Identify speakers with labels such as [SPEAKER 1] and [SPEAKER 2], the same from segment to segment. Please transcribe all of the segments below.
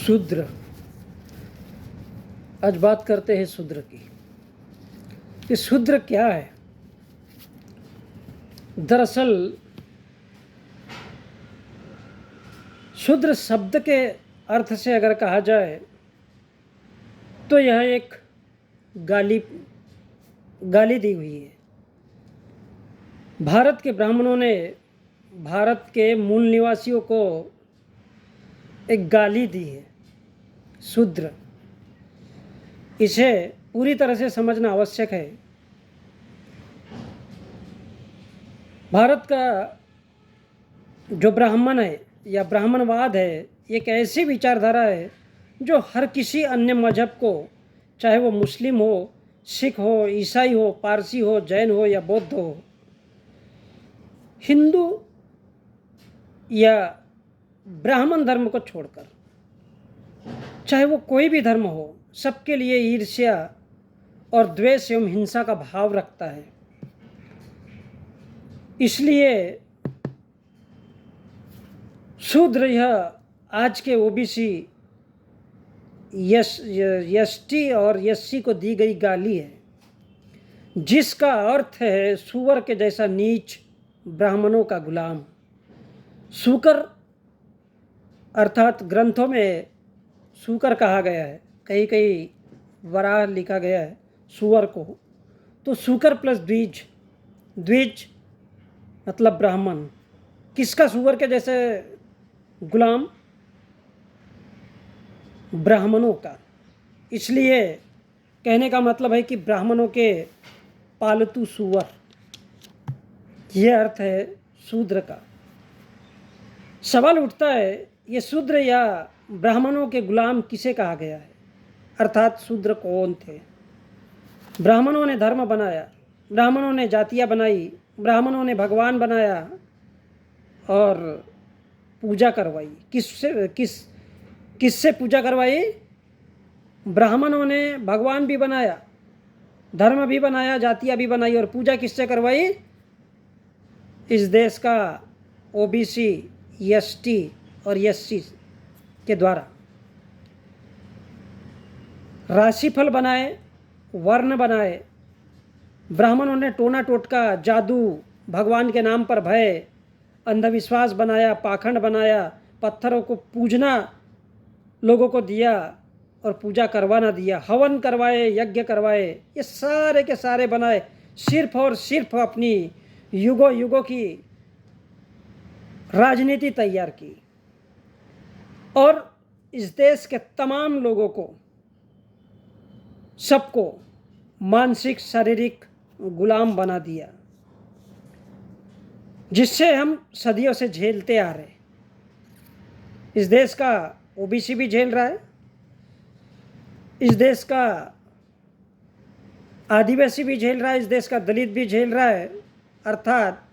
[SPEAKER 1] शूद्र। आज बात करते हैं शूद्र की। ये शूद्र क्या है? दरअसल शूद्र शब्द के अर्थ से अगर कहा जाए तो यह एक गाली दी हुई है। भारत के ब्राह्मणों ने भारत के मूल निवासियों को एक गाली दी है, शूद्र। इसे पूरी तरह से समझना आवश्यक है। भारत का जो ब्राह्मण है या ब्राह्मणवाद है, एक ऐसी विचारधारा है जो हर किसी अन्य मजहब को, चाहे वो मुस्लिम हो, सिख हो, ईसाई हो, पारसी हो, जैन हो या बौद्ध हो, हिंदू या ब्राह्मण धर्म को छोड़कर, चाहे वो कोई भी धर्म हो, सबके लिए ईर्ष्या और द्वेष एवं हिंसा का भाव रखता है। इसलिए शूद्र यह आज के ओबीसी, एसटी और एससी को दी गई गाली है, जिसका अर्थ है सुअर के जैसा नीच, ब्राह्मणों का गुलाम। सूकर अर्थात ग्रंथों में सूकर कहा गया है, कहीं कहीं वराह लिखा गया है सुअर को। तो सूकर प्लस द्विज, द्विज मतलब ब्राह्मण। किसका? सुअर के जैसे गुलाम, ब्राह्मणों का। इसलिए कहने का मतलब है कि ब्राह्मणों के पालतू सुअर, यह अर्थ है शूद्र का। सवाल उठता है, ये शूद्र या ब्राह्मणों के गुलाम किसे कहा गया है? अर्थात शूद्र कौन थे? ब्राह्मणों ने धर्म बनाया, ब्राह्मणों ने जातियाँ बनाई, ब्राह्मणों ने भगवान बनाया और पूजा करवाई। किससे पूजा करवाई? ब्राह्मणों ने भगवान भी बनाया, धर्म भी बनाया, जातियाँ भी बनाई, और पूजा किससे करवाई? इस देश का ओबीसी, एसटी और एससी के द्वारा। राशिफल बनाए, वर्ण बनाए, ब्राह्मणों ने टोना टोटका, जादू, भगवान के नाम पर भय, अंधविश्वास बनाया, पाखंड बनाया, पत्थरों को पूजना लोगों को दिया और पूजा करवाना दिया, हवन करवाए, यज्ञ करवाए, ये सारे के सारे बनाए, सिर्फ और सिर्फ अपनी युगों युगों की राजनीति तैयार की और इस देश के तमाम लोगों को, सबको मानसिक शारीरिक गुलाम बना दिया, जिससे हम सदियों से झेलते आ रहे। इस देश का ओबीसी भी झेल रहा है, इस देश का आदिवासी भी झेल रहा है, इस देश का दलित भी झेल रहा है। अर्थात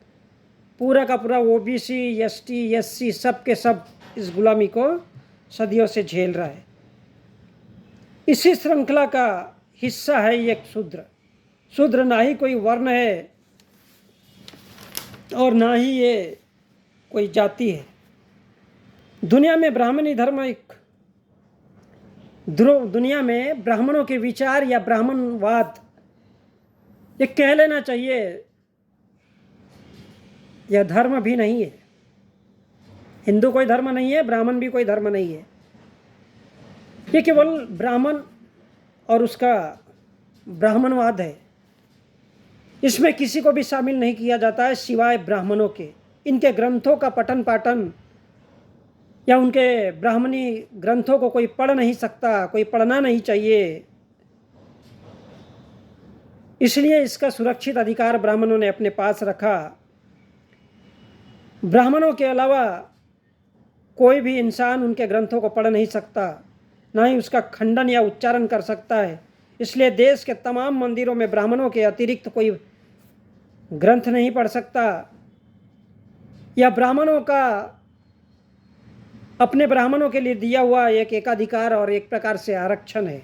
[SPEAKER 1] पूरा का पूरा ओबीसी, एसटी, एससी सब के सब इस गुलामी को सदियों से झेल रहा है। इसी श्रृंखला का हिस्सा है एक शूद्र। शूद्र ना ही कोई वर्ण है और ना ही ये कोई जाति है। दुनिया में ब्राह्मणी धर्म एक दुनिया में ब्राह्मणों के विचार या ब्राह्मणवाद, ये कह लेना चाहिए, यह धर्म भी नहीं है। हिंदू कोई धर्म नहीं है, ब्राह्मण भी कोई धर्म नहीं है। ये केवल ब्राह्मण और उसका ब्राह्मणवाद है। इसमें किसी को भी शामिल नहीं किया जाता है सिवाय ब्राह्मणों के। इनके ग्रंथों का पठन पाठन या उनके ब्राह्मणी ग्रंथों को कोई पढ़ नहीं सकता, कोई पढ़ना नहीं चाहिए। इसलिए इसका सुरक्षित अधिकार ब्राह्मणों ने अपने पास रखा। ब्राह्मणों के अलावा कोई भी इंसान उनके ग्रंथों को पढ़ नहीं सकता, ना ही उसका खंडन या उच्चारण कर सकता है। इसलिए देश के तमाम मंदिरों में ब्राह्मणों के अतिरिक्त कोई ग्रंथ नहीं पढ़ सकता, या ब्राह्मणों का अपने ब्राह्मणों के लिए दिया हुआ एक एकाधिकार और एक प्रकार से आरक्षण है।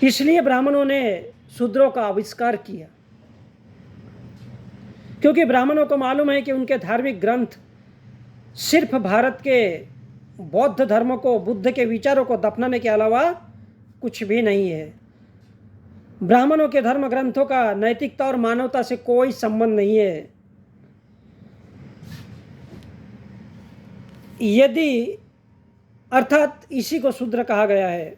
[SPEAKER 1] इसलिए ब्राह्मणों ने शूद्रों का आविष्कार किया, क्योंकि ब्राह्मणों को मालूम है कि उनके धार्मिक ग्रंथ सिर्फ भारत के बौद्ध धर्म को, बुद्ध के विचारों को दफनाने के अलावा कुछ भी नहीं है। ब्राह्मणों के धर्म ग्रंथों का नैतिकता और मानवता से कोई संबंध नहीं है। यदि अर्थात इसी को शूद्र कहा गया है,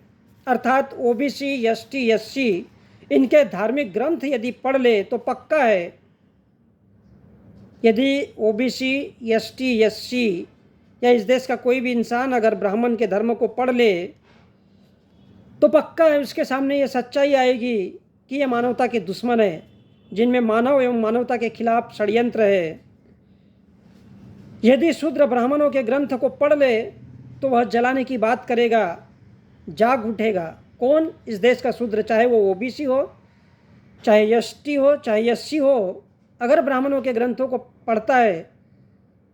[SPEAKER 1] अर्थात ओबीसी, एसटी, एससी इनके धार्मिक ग्रंथ यदि पढ़ ले तो पक्का है, यदि ओबीसी, एसटी, एससी या इस देश का कोई भी इंसान अगर ब्राह्मण के धर्म को पढ़ ले तो पक्का है उसके सामने ये सच्चाई आएगी कि ये मानवता के दुश्मन है, जिनमें मानव एवं मानवता के खिलाफ षड्यंत्र है। यदि शूद्र ब्राह्मणों के ग्रंथ को पढ़ ले तो वह जलाने की बात करेगा, जाग उठेगा। कौन? इस देश का शूद्र, चाहे वो ओबीसी हो, चाहे एसटी हो, चाहे एससी हो, अगर ब्राह्मणों के ग्रंथों को पढ़ता है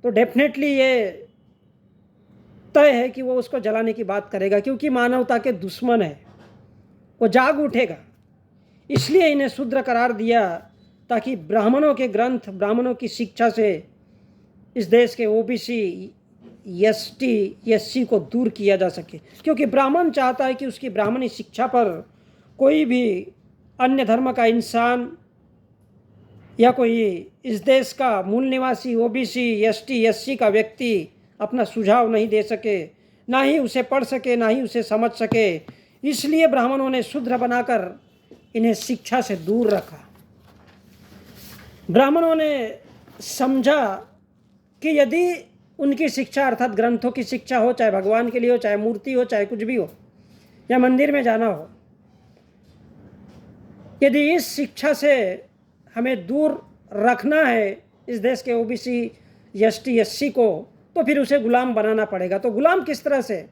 [SPEAKER 1] तो डेफिनेटली ये तय है कि वो उसको जलाने की बात करेगा, क्योंकि मानवता के दुश्मन है। वो जाग उठेगा। इसलिए इन्हें शूद्र करार दिया, ताकि ब्राह्मणों के ग्रंथ, ब्राह्मणों की शिक्षा से इस देश के ओबीसी, एसटी, एससी को दूर किया जा सके। क्योंकि ब्राह्मण चाहता है कि उसकी ब्राह्मणी शिक्षा पर कोई भी अन्य धर्म का इंसान या कोई इस देश का मूल निवासी ओबीसी, एसटी, एससी का व्यक्ति अपना सुझाव नहीं दे सके, ना ही उसे पढ़ सके, ना ही उसे समझ सके। इसलिए ब्राह्मणों ने शूद्र बनाकर इन्हें शिक्षा से दूर रखा। ब्राह्मणों ने समझा कि यदि उनकी शिक्षा अर्थात ग्रंथों की शिक्षा हो, चाहे भगवान के लिए हो, चाहे मूर्ति हो, चाहे कुछ भी हो, या मंदिर में जाना हो, यदि इस शिक्षा से हमें दूर रखना है इस देश के ओबीसी, एसटी, एससी को, तो फिर उसे गुलाम बनाना पड़ेगा। तो गुलाम किस तरह से?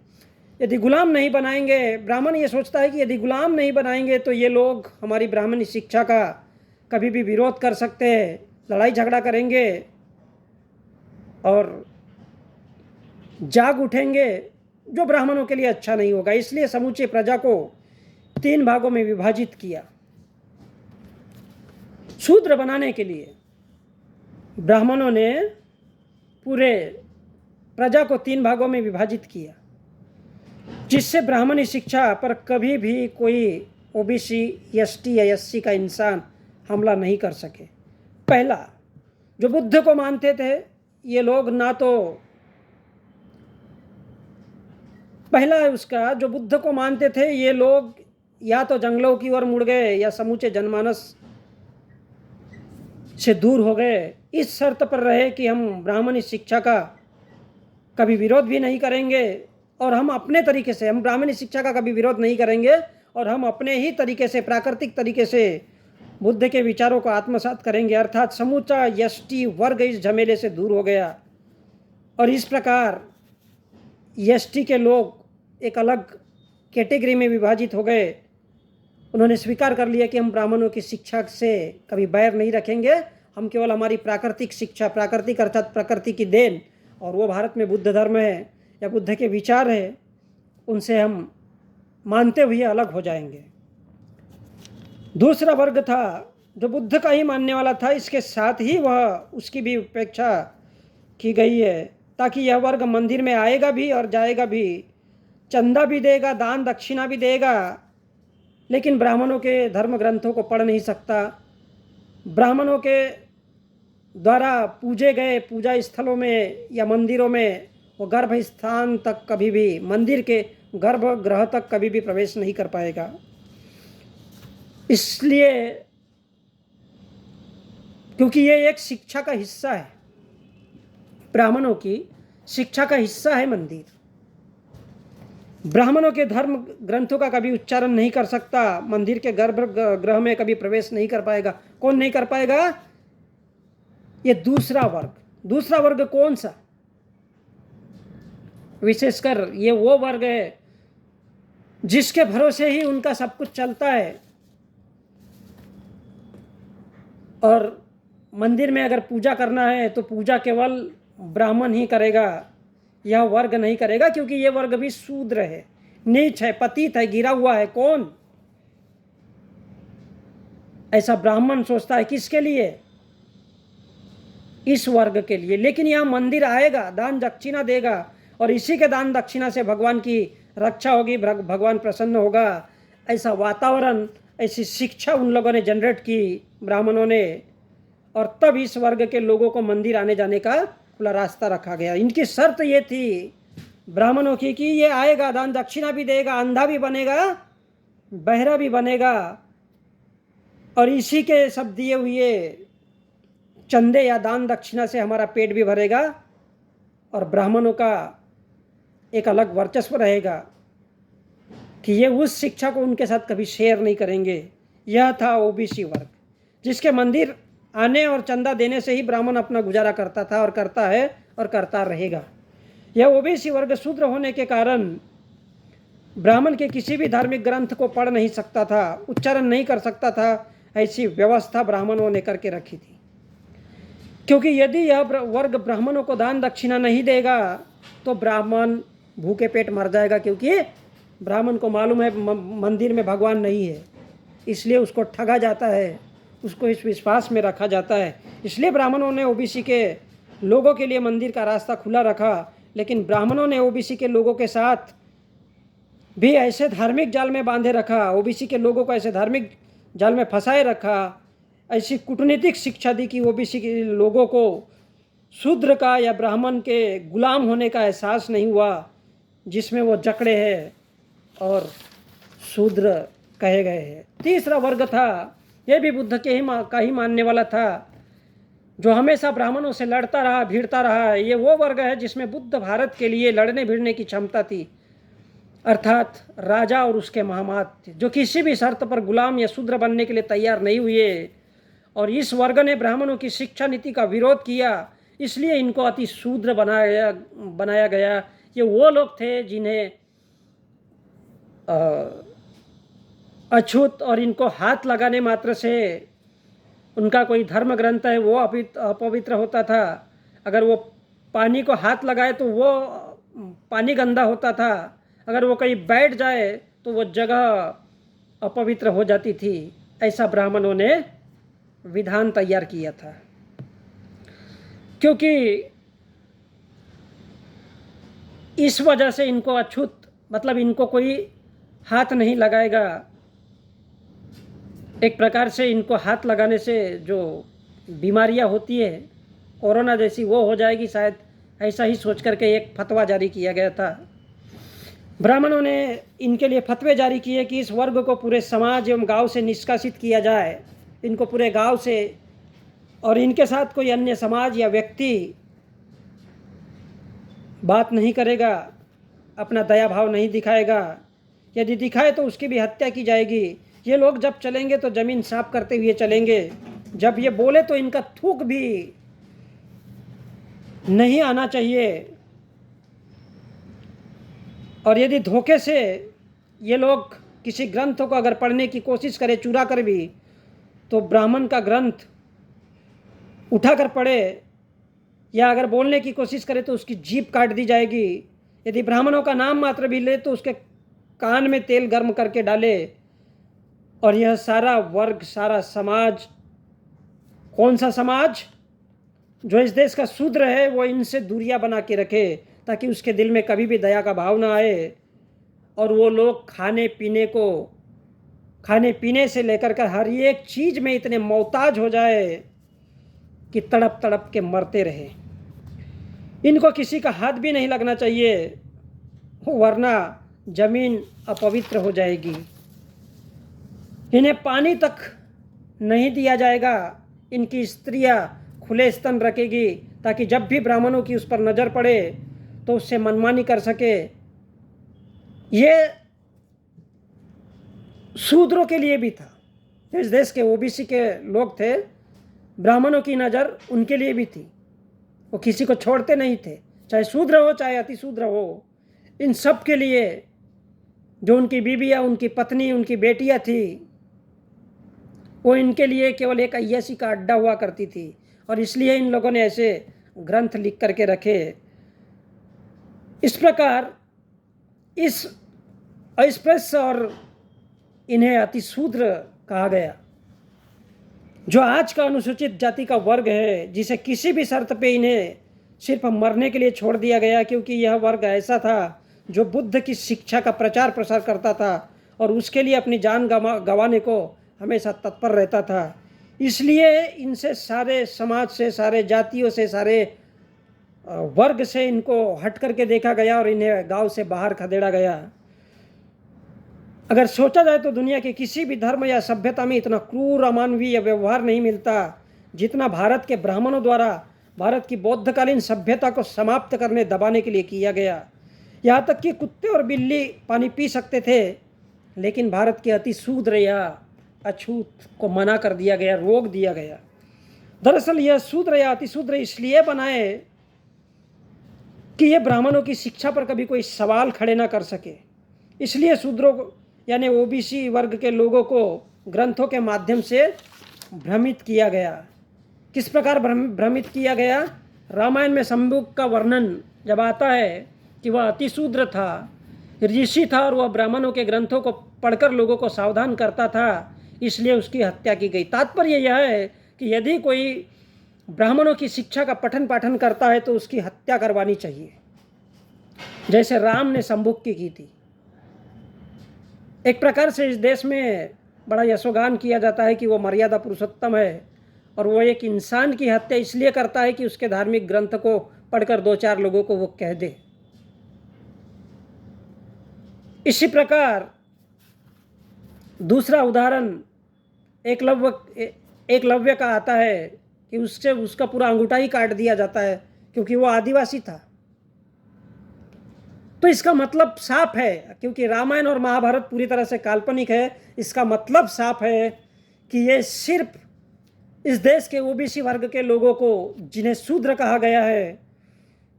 [SPEAKER 1] यदि गुलाम नहीं बनाएंगे, ब्राह्मण ये सोचता है कि यदि गुलाम नहीं बनाएंगे तो ये लोग हमारी ब्राह्मणी शिक्षा का कभी भी विरोध कर सकते हैं, लड़ाई झगड़ा करेंगे और जाग उठेंगे, जो ब्राह्मणों के लिए अच्छा नहीं होगा। इसलिए समूचे प्रजा को 3 भागों में विभाजित किया। शूद्र बनाने के लिए ब्राह्मणों ने पूरे प्रजा को 3 भागों में विभाजित किया, जिससे ब्राह्मणी शिक्षा पर कभी भी कोई ओबीसी, एसटी या एससी का इंसान हमला नहीं कर सके। पहला, जो बुद्ध को मानते थे ये लोग, ना तो पहला है उसका, जो बुद्ध को मानते थे ये लोग या तो जंगलों की ओर मुड़ गए या समूचे जनमानस से दूर हो गए। इस शर्त पर रहे कि हम ब्राह्मणी शिक्षा का कभी विरोध भी नहीं करेंगे और हम अपने तरीके से, हम ब्राह्मणी शिक्षा का कभी विरोध नहीं करेंगे और हम अपने ही तरीके से, प्राकृतिक तरीके से बुद्ध के विचारों को आत्मसात करेंगे। अर्थात समूचा एसटी वर्ग इस झमेले से दूर हो गया और इस प्रकार एसटी के लोग एक अलग कैटेगरी में विभाजित हो गए। उन्होंने स्वीकार कर लिया कि हम ब्राह्मणों की शिक्षा से कभी बैर नहीं रखेंगे, हम केवल हमारी प्राकृतिक शिक्षा, प्राकृतिक अर्थात प्रकृति की देन, और वो भारत में बुद्ध धर्म है या बुद्ध के विचार है, उनसे हम मानते हुए अलग हो जाएंगे। दूसरा वर्ग था जो बुद्ध का ही मानने वाला था, इसके साथ ही वह उसकी भी उपेक्षा की गई है, ताकि यह वर्ग मंदिर में आएगा भी और जाएगा भी, चंदा भी देगा, दान दक्षिणा भी देगा, लेकिन ब्राह्मणों के धर्म ग्रंथों को पढ़ नहीं सकता। ब्राह्मणों के द्वारा पूजे गए पूजा स्थलों में या मंदिरों में वो गर्भ स्थान तक कभी भी, मंदिर के गर्भगृह तक कभी भी प्रवेश नहीं कर पाएगा। इसलिए क्योंकि ये एक शिक्षा का हिस्सा है, ब्राह्मणों की शिक्षा का हिस्सा है मंदिर। ब्राह्मणों के धर्म ग्रंथों का कभी उच्चारण नहीं कर सकता, मंदिर के गर्भगृह में कभी प्रवेश नहीं कर पाएगा। कौन नहीं कर पाएगा? ये दूसरा वर्ग। दूसरा वर्ग कौन सा? विशेषकर ये वो वर्ग है जिसके भरोसे ही उनका सब कुछ चलता है, और मंदिर में अगर पूजा करना है तो पूजा केवल ब्राह्मण ही करेगा, यह वर्ग नहीं करेगा, क्योंकि यह वर्ग भी शूद्र है, नीच है, पतित है, गिरा हुआ है। कौन? ऐसा ब्राह्मण सोचता है। किसके लिए? इस वर्ग के लिए। लेकिन यह मंदिर आएगा, दान दक्षिणा देगा और इसी के दान दक्षिणा से भगवान की रक्षा होगी, भगवान प्रसन्न होगा। ऐसा वातावरण, ऐसी शिक्षा उन लोगों ने जनरेट की, ब्राह्मणों ने, और तब इस वर्ग के लोगों को मंदिर आने जाने का खुला रास्ता रखा गया। इनकी शर्त ये थी ब्राह्मणों की कि ये आएगा, दान दक्षिणा भी देगा, अंधा भी बनेगा, बहरा भी बनेगा, और इसी के सब दिए हुए चंदे या दान दक्षिणा से हमारा पेट भी भरेगा, और ब्राह्मणों का एक अलग वर्चस्व रहेगा कि ये उस शिक्षा को उनके साथ कभी शेयर नहीं करेंगे। यह था ओबीसी वर्ग, जिसके मंदिर आने और चंदा देने से ही ब्राह्मण अपना गुजारा करता था और करता है और करता रहेगा। यह ओबीसी वर्ग शूद्र होने के कारण ब्राह्मण के किसी भी धार्मिक ग्रंथ को पढ़ नहीं सकता था, उच्चारण नहीं कर सकता था। ऐसी व्यवस्था ब्राह्मणों ने करके रखी थी, क्योंकि यदि यह वर्ग ब्राह्मणों को दान दक्षिणा नहीं देगा तो ब्राह्मण भूखे पेट मर जाएगा, क्योंकि ब्राह्मण को मालूम है मंदिर में भगवान नहीं है, इसलिए उसको ठगा जाता है, उसको इस विश्वास में रखा जाता है। इसलिए ब्राह्मणों ने ओबीसी के लोगों के लिए मंदिर का रास्ता खुला रखा, लेकिन ब्राह्मणों ने ओबीसी के लोगों के साथ भी ऐसे धार्मिक जाल में बांधे रखा, ओबीसी के लोगों को ऐसे धार्मिक जाल में फंसाए रखा, ऐसी कूटनीतिक शिक्षा दी कि ओबीसी के लोगों को शूद्र का या ब्राह्मण के गुलाम होने का एहसास नहीं हुआ, जिसमें वो जकड़े हैं और शूद्र कहे गए हैं। तीसरा वर्ग था, ये भी बुद्ध के का ही मानने वाला था, जो हमेशा ब्राह्मणों से लड़ता रहा, भिड़ता रहा। ये वो वर्ग है जिसमें बुद्ध भारत के लिए लड़ने भिड़ने की क्षमता थी, अर्थात राजा और उसके महामात, जो किसी भी शर्त पर गुलाम या शूद्र बनने के लिए तैयार नहीं हुए। और इस वर्ग ने ब्राह्मणों की शिक्षा नीति का विरोध किया, इसलिए इनको अति शूद्र बनाया गया। ये वो लोग थे जिन्हें अछूत और इनको हाथ लगाने मात्र से उनका कोई धर्म ग्रंथ है वो अपवित्र होता था। अगर वो पानी को हाथ लगाए तो वो पानी गंदा होता था, अगर वो कहीं बैठ जाए तो वो जगह अपवित्र हो जाती थी। ऐसा ब्राह्मणों ने विधान तैयार किया था, क्योंकि इस वजह से इनको अछूत, मतलब इनको कोई हाथ नहीं लगाएगा। एक प्रकार से इनको हाथ लगाने से जो बीमारियां होती है कोरोना जैसी, वो हो जाएगी शायद, ऐसा ही सोच करके एक फतवा जारी किया गया था। ब्राह्मणों ने इनके लिए फतवे जारी किए कि इस वर्ग को पूरे समाज एवं गांव से निष्कासित किया जाए, इनको पूरे गांव से, और इनके साथ कोई अन्य समाज या व्यक्ति बात नहीं करेगा, अपना दया भाव नहीं दिखाएगा, यदि दिखाए तो उसकी भी हत्या की जाएगी। ये लोग जब चलेंगे तो ज़मीन साफ करते हुए चलेंगे, जब ये बोले तो इनका थूक भी नहीं आना चाहिए। और यदि धोखे से ये लोग किसी ग्रंथ को अगर पढ़ने की कोशिश करें चुरा कर भी, तो ब्राह्मण का ग्रंथ उठाकर पढ़े, या अगर बोलने की कोशिश करे तो उसकी जीभ काट दी जाएगी। यदि ब्राह्मणों का नाम मात्र भी ले तो उसके कान में तेल गर्म करके डाले। और यह सारा वर्ग, सारा समाज, कौन सा समाज? जो इस देश का शूद्र है, वो इनसे दूरियां बना के रखे, ताकि उसके दिल में कभी भी दया का भाव ना आए। और वो लोग खाने पीने से लेकर कर हर एक चीज़ में इतने मोहताज हो जाए कि तड़प तड़प के मरते रहे। इनको किसी का हाथ भी नहीं लगना चाहिए, वरना जमीन अपवित्र हो जाएगी। इन्हें पानी तक नहीं दिया जाएगा। इनकी स्त्रियां खुले स्तन रखेगी, ताकि जब भी ब्राह्मणों की उस पर नज़र पड़े तो उससे मनमानी कर सके। ये शूद्रों के लिए भी था। इस देश के ओबीसी के लोग थे, ब्राह्मणों की नज़र उनके लिए भी थी। वो किसी को छोड़ते नहीं थे, चाहे शूद्र हो चाहे अति शूद्र हो। इन सब के लिए जो उनकी बीबियाँ, उनकी पत्नी, उनकी बेटियाँ थी, वो इनके लिए केवल एक अय्याशी का अड्डा हुआ करती थी। और इसलिए इन लोगों ने ऐसे ग्रंथ लिख करके रखे। इस प्रकार इस अस्पृश्य और इन्हें अतिशूद्र कहा गया, जो आज का अनुसूचित जाति का वर्ग है, जिसे किसी भी शर्त पे इन्हें सिर्फ मरने के लिए छोड़ दिया गया, क्योंकि यह वर्ग ऐसा था जो बुद्ध की शिक्षा का प्रचार प्रसार करता था और उसके लिए अपनी जान गंवाने को हमेशा तत्पर रहता था। इसलिए इनसे सारे समाज से, सारे जातियों से, सारे वर्ग से इनको हट करके देखा गया और इन्हें गांव से बाहर खदेड़ा गया। अगर सोचा जाए तो दुनिया के किसी भी धर्म या सभ्यता में इतना क्रूर अमानवीय व्यवहार नहीं मिलता जितना भारत के ब्राह्मणों द्वारा भारत की बौद्धकालीन सभ्यता को समाप्त करने, दबाने के लिए किया गया। यहाँ तक कि कुत्ते और बिल्ली पानी पी सकते थे, लेकिन भारत के अति शूद्र या अछूत को मना कर दिया गया, रोक दिया गया। दरअसल यह शूद्र या अति शूद्र इसलिए बनाए कि ये ब्राह्मणों की शिक्षा पर कभी कोई सवाल खड़े ना कर सके। इसलिए शूद्रों को यानी ओबीसी वर्ग के लोगों को ग्रंथों के माध्यम से भ्रमित किया गया। किस प्रकार भ्रमित किया गया? रामायण में शंभुक का वर्णन जब आता है कि वह अति शूद्र था, ऋषि था और वह ब्राह्मणों के ग्रंथों को पढ़कर लोगों को सावधान करता था, इसलिए उसकी हत्या की गई। तात्पर्य यह है कि यदि कोई ब्राह्मणों की शिक्षा का पठन पाठन करता है तो उसकी हत्या करवानी चाहिए, जैसे राम ने शंभुक की थी। एक प्रकार से इस देश में बड़ा यशोगान किया जाता है कि वो मर्यादा पुरुषोत्तम है और वो एक इंसान की हत्या इसलिए करता है कि उसके धार्मिक ग्रंथ को पढ़कर दो चार लोगों को वो कह दे। इसी प्रकार दूसरा उदाहरण एकलव्य का आता है कि उससे उसका पूरा अंगूठा ही काट दिया जाता है क्योंकि वो आदिवासी था। तो इसका मतलब साफ है, क्योंकि रामायण और महाभारत पूरी तरह से काल्पनिक है, इसका मतलब साफ है कि ये सिर्फ इस देश के ओबीसी वर्ग के लोगों को, जिन्हें शूद्र कहा गया है,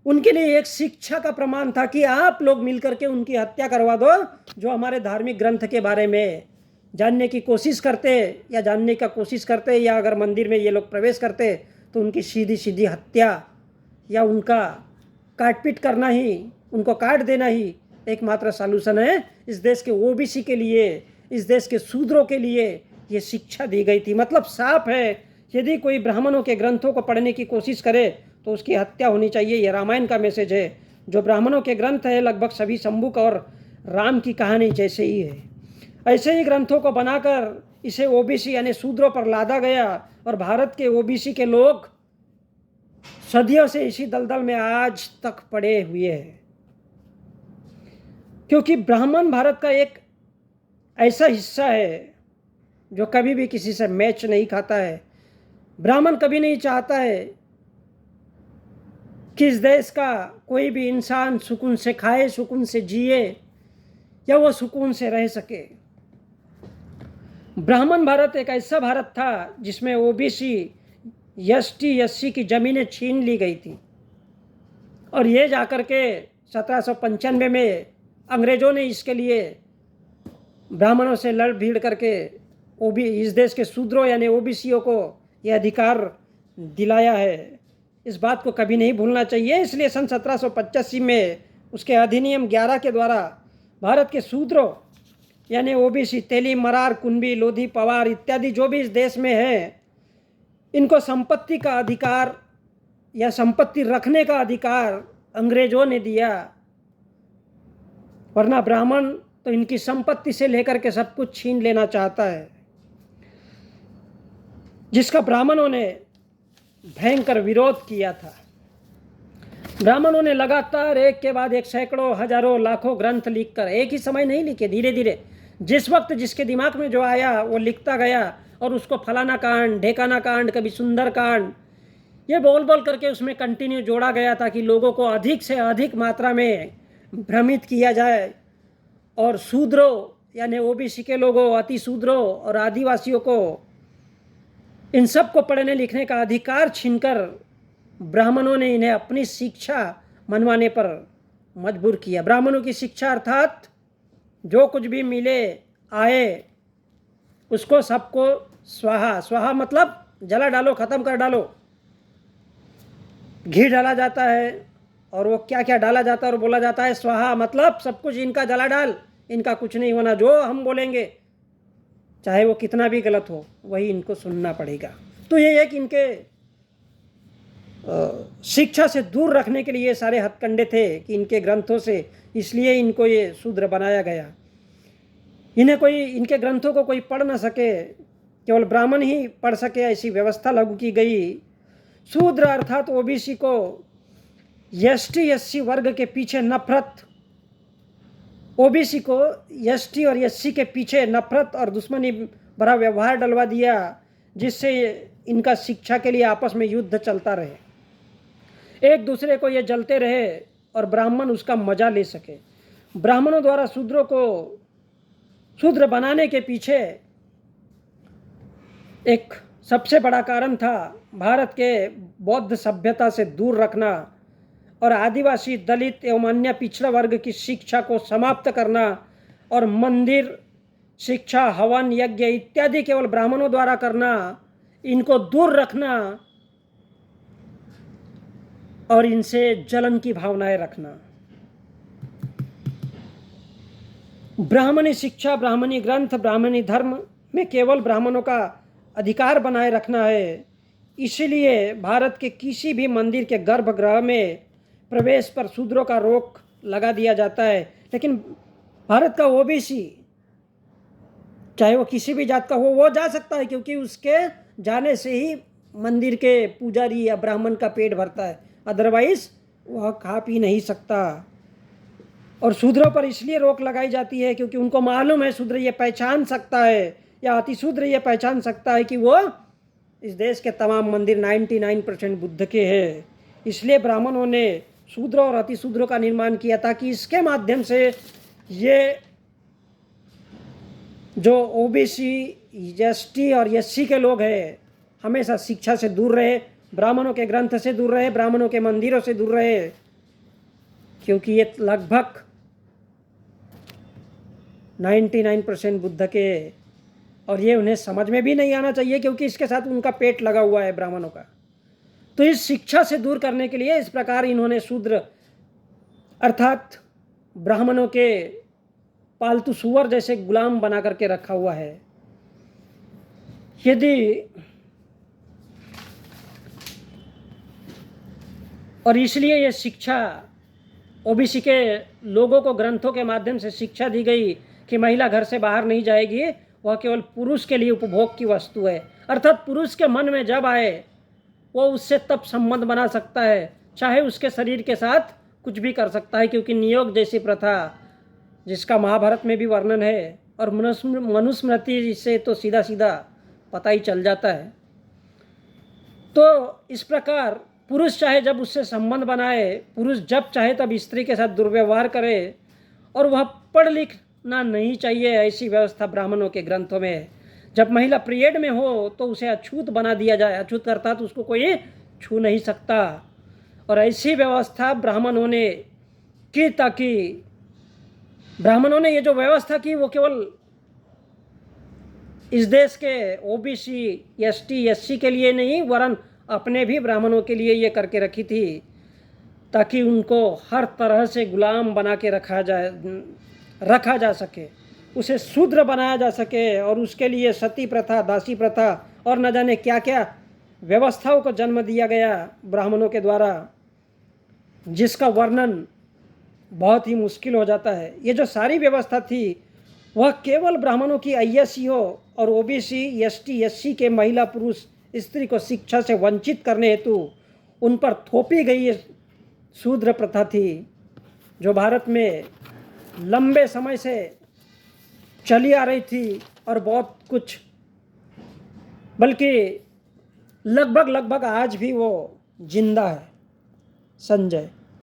[SPEAKER 1] उनके लिए एक शिक्षा का प्रमाण था कि आप लोग मिलकर के उनकी हत्या करवा दो जो हमारे धार्मिक ग्रंथ के बारे में जानने की कोशिश करते या जानने का कोशिश करते, या अगर मंदिर में ये लोग प्रवेश करते तो उनकी सीधी सीधी हत्या या उनका काटपीट करना ही, उनको काट देना ही एकमात्र सॉल्यूशन है। इस देश के ओबीसी के लिए, इस देश के शूद्रों के लिए ये शिक्षा दी गई थी। मतलब साफ है, यदि कोई ब्राह्मणों के ग्रंथों को पढ़ने की कोशिश करे तो उसकी हत्या होनी चाहिए। यह रामायण का मैसेज है। जो ब्राह्मणों के ग्रंथ है लगभग सभी शंभुक और राम की कहानी जैसे ही है। ऐसे ही ग्रंथों को बनाकर इसे ओबीसी यानी शूद्रों पर लादा गया और भारत के ओबीसी के लोग सदियों से इसी दलदल में आज तक पड़े हुए हैं। क्योंकि ब्राह्मण भारत का एक ऐसा हिस्सा है जो कभी भी किसी से मैच नहीं खाता है। ब्राह्मण कभी नहीं चाहता है कि इस देश का कोई भी इंसान सुकून से खाए, सुकून से जिए या वो सुकून से रह सके। ब्राह्मण भारत एक ऐसा भारत था जिसमें ओबीसी, एसटी, एससी की ज़मीनें छीन ली गई थी और ये जाकर के 1795 में अंग्रेज़ों ने इसके लिए ब्राह्मणों से लड़ भीड़ करके इस देश के शूद्रों यानी ओबीसीओं को यह अधिकार दिलाया है। इस बात को कभी नहीं भूलना चाहिए। इसलिए सन 1785 में उसके अधिनियम 11 के द्वारा भारत के शूद्रों यानी ओबीसी, तेली, मरार, कुंभी, लोधी, पवार इत्यादि जो भी इस देश में है, इनको संपत्ति का अधिकार या संपत्ति रखने का अधिकार अंग्रेजों ने दिया। वरना ब्राह्मण तो इनकी संपत्ति से लेकर के सब कुछ छीन लेना चाहता है, जिसका ब्राह्मणों ने भयंकर विरोध किया था। ब्राह्मणों ने लगातार एक के बाद एक सैकड़ों, हजारों, लाखों ग्रंथ लिखकर, एक ही समय नहीं लिखे, धीरे धीरे जिस वक्त जिसके दिमाग में जो आया वो लिखता गया और उसको फलाना कांड, ढेकाना कांड, कभी सुंदर कांड, ये बोल बोल करके उसमें कंटिन्यू जोड़ा गया ताकि लोगों को अधिक से अधिक मात्रा में भ्रमित किया जाए और शूद्रों यानी ओबीसी के लोगों, अति शूद्रों और आदिवासियों को, इन सब को पढ़ने लिखने का अधिकार छीनकर ब्राह्मणों ने इन्हें अपनी शिक्षा मनवाने पर मजबूर किया। ब्राह्मणों की शिक्षा अर्थात जो कुछ भी मिले आए उसको सबको स्वाहा, स्वाहा मतलब जला डालो, ख़त्म कर डालो। घी डाला जाता है और वो क्या क्या डाला जाता है और बोला जाता है स्वाहा, मतलब सब कुछ इनका जला डाल, इनका कुछ नहीं होना, जो हम बोलेंगे चाहे वो कितना भी गलत हो वही इनको सुनना पड़ेगा। तो ये एक इनके शिक्षा से दूर रखने के लिए ये सारे हथकंडे थे कि इनके ग्रंथों से, इसलिए इनको ये शूद्र बनाया गया। इनके ग्रंथों को कोई पढ़ ना सके, केवल ब्राह्मण ही पढ़ सके, ऐसी व्यवस्था लागू की गई। शूद्र अर्थात ओबीसी को एसटी एससी वर्ग के पीछे नफरत, ओबीसी को एसटी और एससी के पीछे नफरत और दुश्मनी भरा व्यवहार डलवा दिया, जिससे इनका शिक्षा के लिए आपस में युद्ध चलता रहे, एक दूसरे को ये जलते रहे और ब्राह्मण उसका मजा ले सके। ब्राह्मणों द्वारा शूद्रों को शूद्र बनाने के पीछे एक सबसे बड़ा कारण था भारत के बौद्ध सभ्यता से दूर रखना और आदिवासी, दलित एवं अन्य पिछड़ा वर्ग की शिक्षा को समाप्त करना और मंदिर शिक्षा, हवन, यज्ञ इत्यादि केवल ब्राह्मणों द्वारा करना, इनको दूर रखना और इनसे जलन की भावनाएं रखना। ब्राह्मणी शिक्षा, ब्राह्मणी ग्रंथ, ब्राह्मणी धर्म में केवल ब्राह्मणों का अधिकार बनाए रखना है। इसलिए भारत के किसी भी मंदिर के गर्भगृह में प्रवेश पर शूद्रों का रोक लगा दिया जाता है। लेकिन भारत का ओबीसी, चाहे वो किसी भी जात का हो, वो जा सकता है, क्योंकि उसके जाने से ही मंदिर के पुजारी या ब्राह्मण का पेट भरता है, अदरवाइज वह खा पी नहीं सकता। और शूद्रों पर इसलिए रोक लगाई जाती है क्योंकि उनको मालूम है शूद्र ये पहचान सकता है या अतिशूद्र ये पहचान सकता है कि वो इस देश के तमाम मंदिर 99% बुद्ध के हैं। इसलिए ब्राह्मणों ने शूद्र और अतिशूद्रों का निर्माण किया ताकि इसके माध्यम से ये जो ओबीसी, एसटी और एससी के लोग हैं हमेशा शिक्षा से दूर रहे, ब्राह्मणों के ग्रंथ से दूर रहे, ब्राह्मणों के मंदिरों से दूर रहे, क्योंकि ये लगभग 99% बुद्ध के, और ये उन्हें समझ में भी नहीं आना चाहिए क्योंकि इसके साथ उनका पेट लगा हुआ है ब्राह्मणों का। तो इस शिक्षा से दूर करने के लिए इस प्रकार इन्होंने शूद्र अर्थात ब्राह्मणों के पालतू सुअर जैसे गुलाम बना करके रखा हुआ है। यदि और इसलिए ये शिक्षा ओबीसी के लोगों को ग्रंथों के माध्यम से शिक्षा दी गई कि महिला घर से बाहर नहीं जाएगी, वह केवल पुरुष के लिए उपभोग की वस्तु है। अर्थात पुरुष के मन में जब आए वो उससे तब संबंध बना सकता है, चाहे उसके शरीर के साथ कुछ भी कर सकता है, क्योंकि नियोग जैसी प्रथा जिसका महाभारत में भी वर्णन है और मनुस्मृति से तो सीधा सीधा पता ही चल जाता है। तो इस प्रकार पुरुष चाहे जब उससे संबंध बनाए, पुरुष जब चाहे तब स्त्री के साथ दुर्व्यवहार करे, और वह पढ़ लिखना नहीं चाहिए, ऐसी व्यवस्था ब्राह्मणों के ग्रंथों में है। जब महिला पीरियड में हो तो उसे अछूत बना दिया जाए, अछूत अर्थात उसको कोई छू नहीं सकता, और ऐसी व्यवस्था ब्राह्मणों ने की ताकि ब्राह्मणों ने ये जो व्यवस्था की वो केवल इस देश के ओबीसी, एसटी, एससी के लिए नहीं, वरन अपने भी ब्राह्मणों के लिए ये करके रखी थी ताकि उनको हर तरह से गुलाम बना के रखा जा सके, उसे शूद्र बनाया जा सके, और उसके लिए सती प्रथा, दासी प्रथा और न जाने क्या क्या व्यवस्थाओं को जन्म दिया गया ब्राह्मणों के द्वारा, जिसका वर्णन बहुत ही मुश्किल हो जाता है। ये जो सारी व्यवस्था थी वह केवल ब्राह्मणों की अय्यासियों और ओबीसी, एसटी, एससी के महिला, पुरुष, स्त्री को शिक्षा से वंचित करने हेतु उन पर थोपी गई ये शूद्र प्रथा थी, जो भारत में लंबे समय से चली आ रही थी और बहुत कुछ, बल्कि लगभग आज भी वो जिंदा है। संजय।